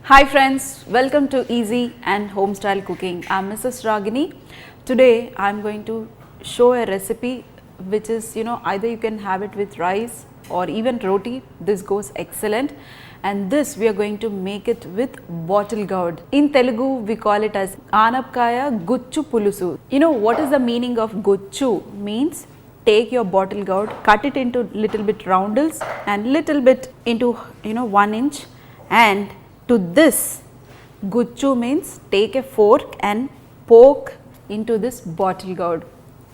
Hi friends, welcome to Easy and Homestyle Cooking. I'm Mrs. Ragini. Today I'm going to show a recipe which is either you can have it with rice or even roti. This goes excellent, and this we are going to make it with bottle gourd. In Telugu we call it as Anapkaya Guchu Pulusu. You know what is the meaning of Guchu? Means take your bottle gourd, cut it into little bit roundels and little bit into 1 inch, and to this guchu means take a fork and poke into this bottle gourd.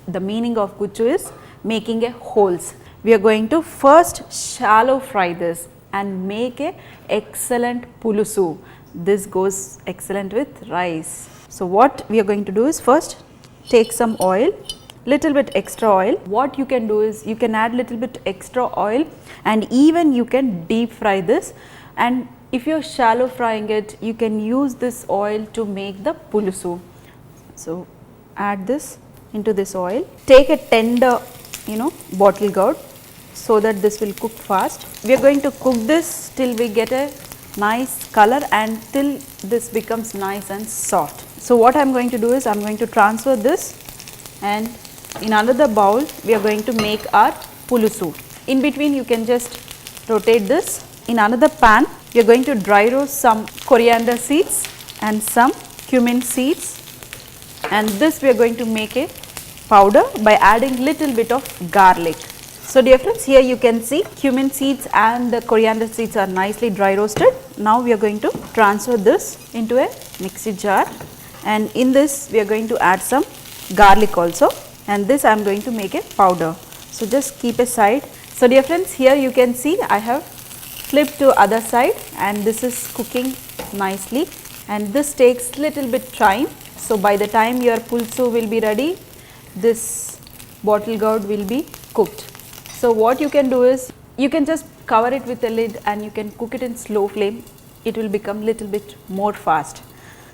The meaning of guchu is making a holes. We are going to first shallow fry this and make a excellent pulusu. This goes excellent with rice. So what we are going to do is first take some oil, little bit extra oil. What you can do is you can add little bit extra oil, and even you can deep fry this. And if you are shallow frying it, you can use this oil to make the pulusu. So add this into this oil. Take a tender bottle gourd so that this will cook fast. We are going to cook this till we get a nice color and till this becomes nice and soft. So what I am going to do is I am going to transfer this, and in another bowl we are going to make our pulusu. In between you can just rotate this. In another pan we are going to dry roast some coriander seeds and some cumin seeds, and this we are going to make a powder by adding little bit of garlic. So dear friends, here you can see cumin seeds and the coriander seeds are nicely dry roasted. Now we are going to transfer this into a mixie jar, and in this we are going to add some garlic also, and this I am going to make a powder. So just keep aside. So dear friends, here you can see I have flipped to other side and this is cooking nicely, and this takes little bit time. So by the time your pulsu will be ready, this bottle gourd will be cooked. So what you can do is you can just cover it with a lid and you can cook it in slow flame. It will become little bit more fast.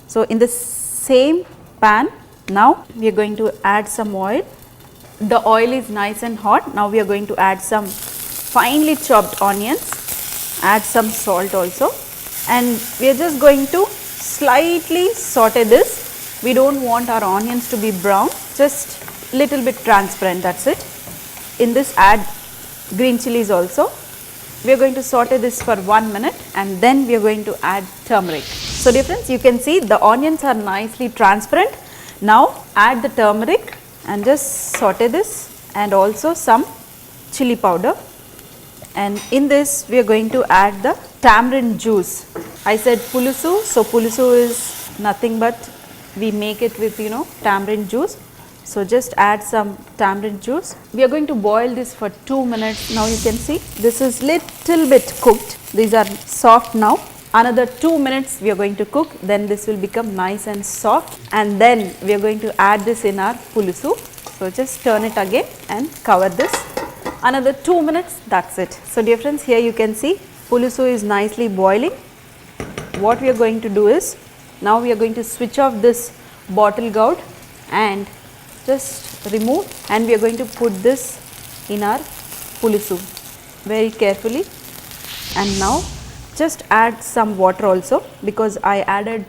So in the same pan now we are going to add some oil. The oil is nice and hot. Now we are going to add some finely chopped onions, add some salt also, and we are just going to slightly saute this. We don't want our onions to be brown, just little bit transparent, that's it. In this add green chilies also. We are going to saute this for 1 minute and then we are going to add turmeric. So dear friends, you can see the onions are nicely transparent. Now add the turmeric and just saute this, and also some chili powder. And in this we are going to add the tamarind juice. I said pulusu, so pulusu is nothing but we make it with tamarind juice. So just add some tamarind juice. We are going to boil this for 2 minutes. Now you can see this is little bit cooked. These are soft now. Another 2 minutes we are going to cook, then this will become nice and soft, and then we are going to add this in our pulusu. So just turn it again and cover this. Another 2 minutes, that's it. So dear friends, here you can see pulusu is nicely boiling. What we are going to do is now we are going to switch off this bottle gourd and just remove, and we are going to put this in our pulusu very carefully. And now just add some water also, because I added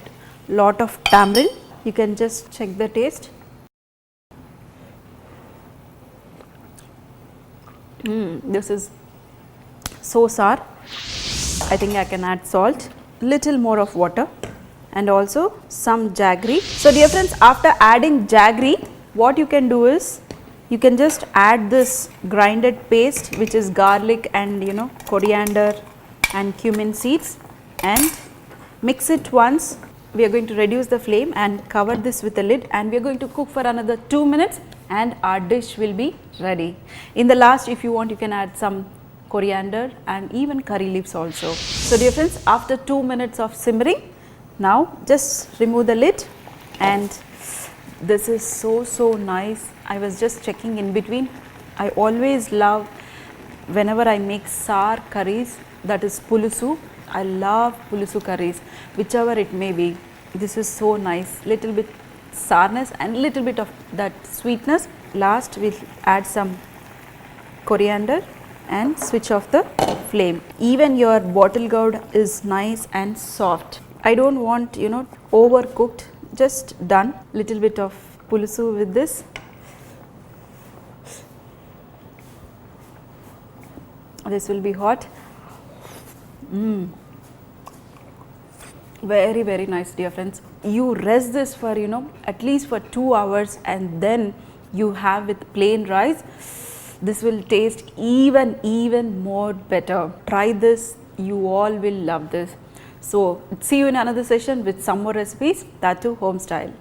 lot of tamarind. You can just check the taste. This is so sour. I think I can add salt, little more of water, and also some jaggery. So dear friends, after adding jaggery, what you can do is you can just add this grinded paste, which is garlic and coriander and cumin seeds, and mix it once. We are going to reduce the flame and cover this with a lid, and we are going to cook for another 2 minutes and our dish will be ready. In the last, if you want, you can add some coriander and even curry leaves also. So dear friends, after 2 minutes of simmering, now just remove the lid, and this is so nice. I was just checking in between. I always love whenever I make sour curries, that is pulusu. I love pulusu curries, whichever it may be. This is so nice, little bit sourness and little bit of that sweetness. Last we'll add some coriander and switch off the flame. Even your bottle gourd is nice and soft. I don't want, you know, overcooked, just done. Little bit of pulusu with this. This will be hot. Very, very nice, dear friends. You rest this for, you know, at least for 2 hours, and then you have with plain rice. This will taste even more better. Try this, you all will love this. So see you in another session with some more recipes, that too home style.